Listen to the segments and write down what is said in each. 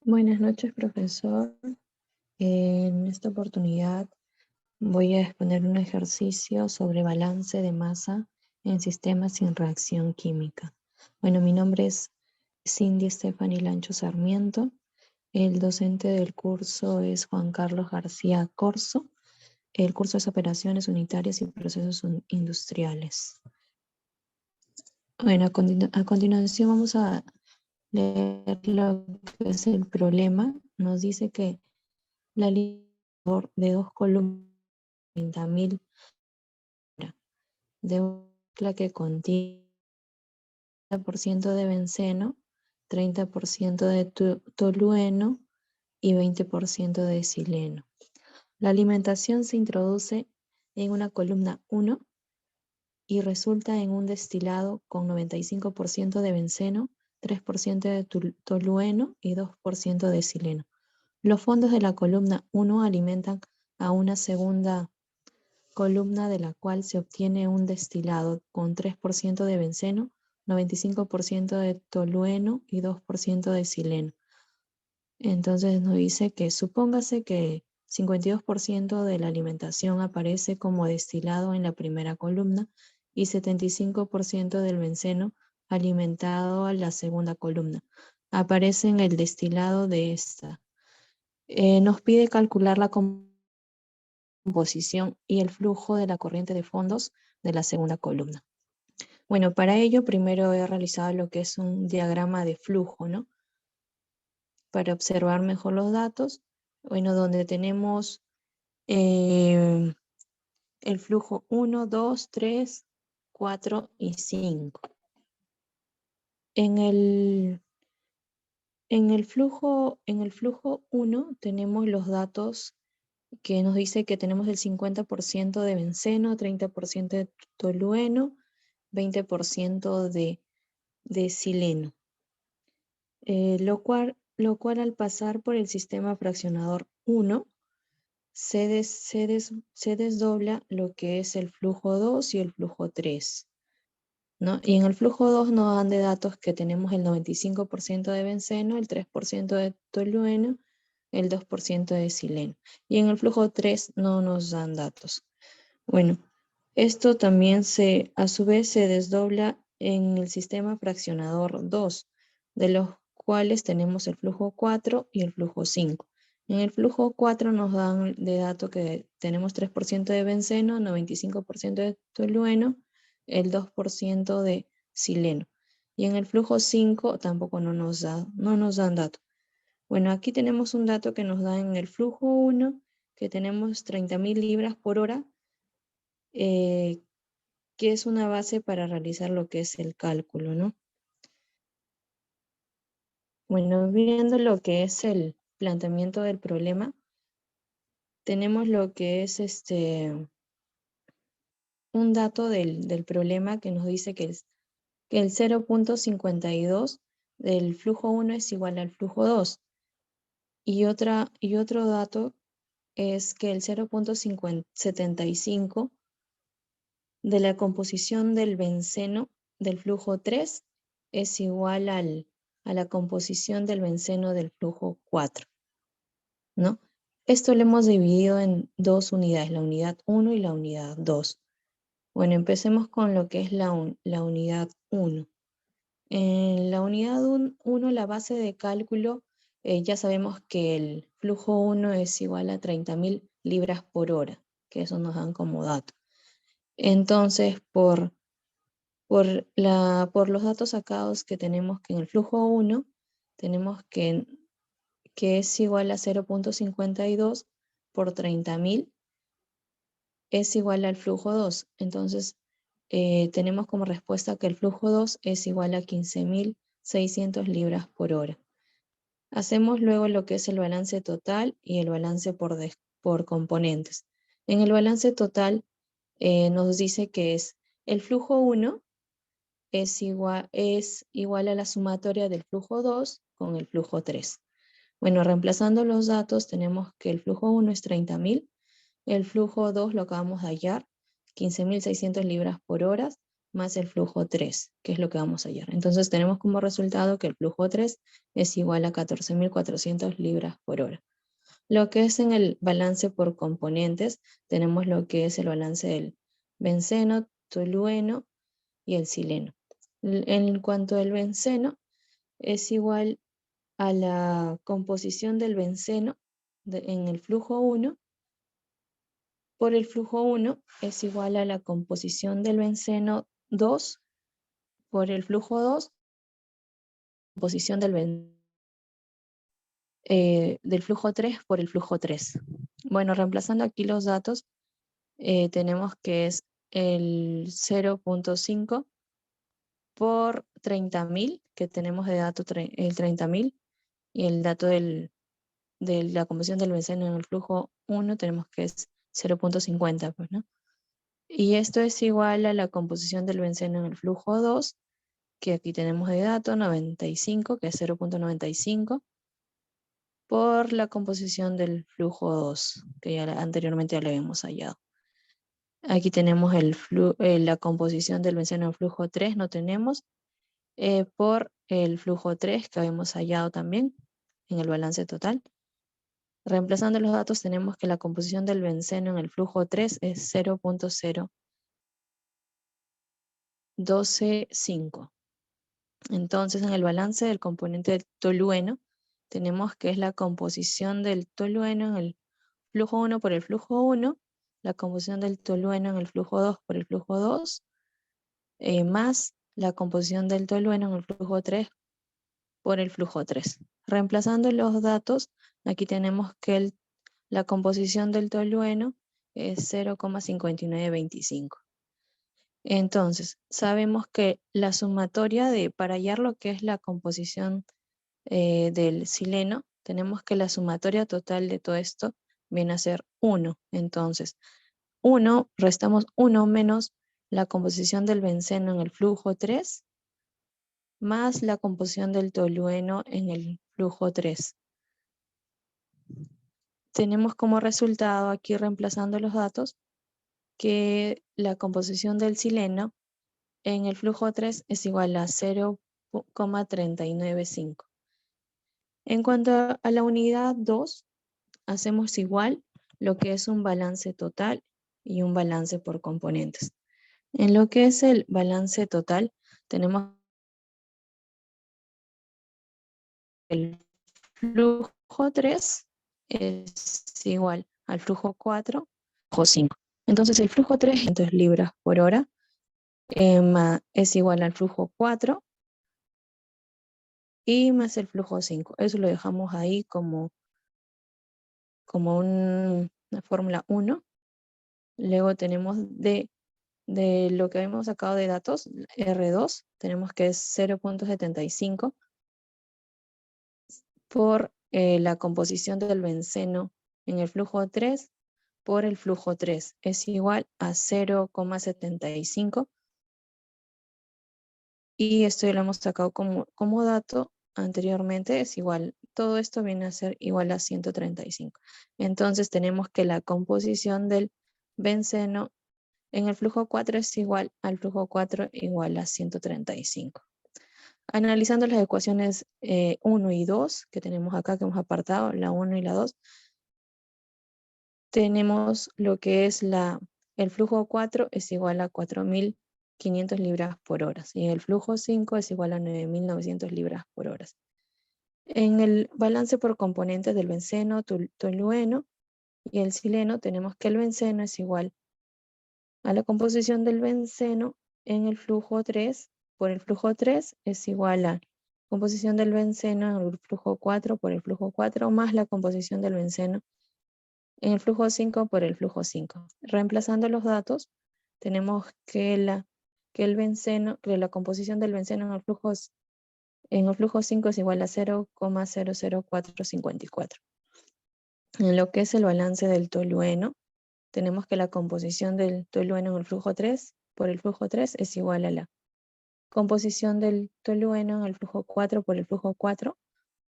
Buenas noches, profesor. En esta oportunidad voy a exponer un ejercicio sobre balance de masa en sistemas sin reacción química. Bueno, mi nombre es Cindy Stephanie Lancho Sarmiento. El docente del curso es Juan Carlos García Corzo. El curso es Operaciones Unitarias y Procesos Industriales. Bueno, a continuación vamos a leer lo que es el problema. Nos dice que la línea de dos columnas, 30.000 de una mezcla que contiene 30% de benceno, 30% de tolueno y 20% de sileno. La alimentación se introduce en una columna 1 y resulta en un destilado con 95% de benceno, 3% de tolueno y 2% de sileno. Los fondos de la columna 1 alimentan a una segunda columna de la cual se obtiene un destilado con 3% de benceno, 95% de tolueno y 2% de sileno. Entonces nos dice que supóngase que 52% de la alimentación aparece como destilado en la primera columna y 75% del benceno alimentado a la segunda columna. Aparece en el destilado de esta. Nos pide calcular la composición y el flujo de la corriente de fondos de la segunda columna. Bueno, para ello primero he realizado lo que es un diagrama de flujo, ¿no? Para observar mejor los datos, bueno, donde tenemos el flujo 1, 2, 3, 4 y 5. En el flujo 1 tenemos los datos que nos dice que tenemos el 50% de benceno, 30% de tolueno, 20% de sileno, lo cual al pasar por el sistema fraccionador 1 se desdobla lo que es el flujo 2 y el flujo 3, ¿no? Y en el flujo 2 nos dan de datos que tenemos el 95% de benceno, el 3% de tolueno, el 2% de sileno. Y en el flujo 3 no nos dan datos. Bueno, esto también a su vez se desdobla en el sistema fraccionador 2, de los cuales tenemos el flujo 4 y el flujo 5. En el flujo 4 nos dan de dato que tenemos 3% de benceno, 95% de tolueno, el 2% de sileno. Y en el flujo 5 tampoco no nos dan dato. Bueno, aquí tenemos un dato que nos da en el flujo 1, que tenemos 30.000 libras por hora, que es una base para realizar lo que es el cálculo, ¿no? Bueno, viendo lo que es el planteamiento del problema, tenemos lo que es un dato del problema que nos dice que el 0.52 del flujo 1 es igual al flujo 2. Y otro dato es que el 0.75 de la composición del benceno del flujo 3 es igual a la composición del benceno del flujo 4, ¿no? Esto lo hemos dividido en dos unidades, la unidad 1 y la unidad 2. Bueno, empecemos con lo que es la unidad 1. En la unidad 1, la base de cálculo, ya sabemos que el flujo 1 es igual a 30.000 libras por hora, que eso nos dan como dato. Entonces, por los datos sacados que tenemos que en el flujo 1, tenemos que es igual a 0.52 por 30.000 es igual al flujo 2. Entonces, tenemos como respuesta que el flujo 2 es igual a 15.600 libras por hora. Hacemos luego lo que es el balance total y el balance por componentes. En el balance total nos dice que es el flujo 1 es igual a la sumatoria del flujo 2 con el flujo 3. Bueno, reemplazando los datos tenemos que el flujo 1 es 30.000, el flujo 2 lo acabamos de hallar, 15.600 libras por hora, más el flujo 3, que es lo que vamos a hallar. Entonces tenemos como resultado que el flujo 3 es igual a 14.400 libras por hora. Lo que es en el balance por componentes, tenemos lo que es el balance del benceno, tolueno y el sileno. En cuanto al benceno, es igual a la composición del benceno en el flujo 1 por el flujo 1 es igual a la composición del benceno 2 por el flujo 2, composición del flujo 3 por el flujo 3. Bueno, reemplazando aquí los datos, tenemos que es el 0.5 por 30.000, que tenemos de dato el 30.000, y el dato de la composición del benceno en el flujo 1 tenemos que es 0.50, pues, ¿no? Y esto es igual a la composición del benceno en el flujo 2, que aquí tenemos de dato 95, que es 0.95, por la composición del flujo 2, que ya anteriormente ya lo habíamos hallado. Aquí tenemos la composición del benceno en el flujo 3, no tenemos, por el flujo 3 que habíamos hallado también en el balance total. Reemplazando los datos tenemos que la composición del benceno en el flujo 3 es 0.0125. Entonces en el balance del componente del tolueno tenemos que es la composición del tolueno en el flujo 1 por el flujo 1, la composición del tolueno en el flujo 2 por el flujo 2, más la composición del tolueno en el flujo 3 por el flujo 3. Reemplazando los datos, aquí tenemos que la composición del tolueno es 0,5925. Entonces, sabemos que la sumatoria para hallar lo que es la composición del sileno, tenemos que la sumatoria total de todo esto viene a ser 1. Entonces, 1, restamos 1 menos la composición del benceno en el flujo 3, más la composición del tolueno en el flujo 3. Tenemos como resultado, aquí reemplazando los datos, que la composición del sileno en el flujo 3 es igual a 0,395. En cuanto a la unidad 2, hacemos igual lo que es un balance total y un balance por componentes. En lo que es el balance total, tenemos el flujo 3 es igual al flujo 4, flujo 5. Entonces el flujo 3, 500 libras por hora, es igual al flujo 4 y más el flujo 5. Eso lo dejamos ahí como una fórmula 1. Luego tenemos de lo que hemos sacado de datos, R2, tenemos que es 0.75 por la composición del benceno en el flujo 3 por el flujo 3 es igual a 0,75, y esto ya lo hemos sacado como dato anteriormente, es igual, todo esto viene a ser igual a 135. Entonces tenemos que la composición del benceno en el flujo 4 es igual al flujo 4 igual a 135. Analizando las ecuaciones 1 y 2 que tenemos acá, que hemos apartado, la 1 y la 2, tenemos lo que es el flujo 4 es igual a 4.500 libras por hora, y el flujo 5 es igual a 9.900 libras por hora. En el balance por componentes del benceno, tolueno y el sileno, tenemos que el benceno es igual a la composición del benceno en el flujo 3 por el flujo 3 es igual a composición del benceno en el flujo 4 por el flujo 4 más la composición del benceno en el flujo 5 por el flujo 5. Reemplazando los datos, tenemos que la composición del benceno en el flujo 5 es igual a 0,00454. En lo que es el balance del tolueno, tenemos que la composición del tolueno en el flujo 3 por el flujo 3 es igual a la composición del tolueno en el flujo 4 por el flujo 4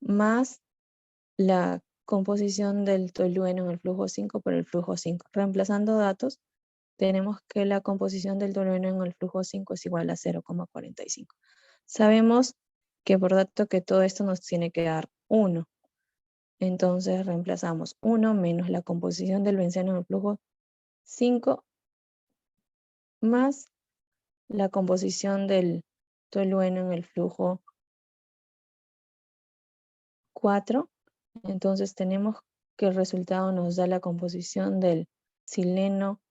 más la composición del tolueno en el flujo 5 por el flujo 5. Reemplazando datos, tenemos que la composición del tolueno en el flujo 5 es igual a 0,45. Sabemos que por dato que todo esto nos tiene que dar 1. Entonces reemplazamos 1 menos la composición del benceno en el flujo 5 más la composición del tolueno en el flujo 4. Entonces tenemos que el resultado nos da la composición del sileno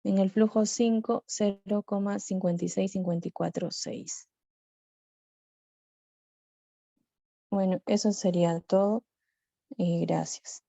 en el flujo 5, 0,56546. Bueno, eso sería todo y gracias.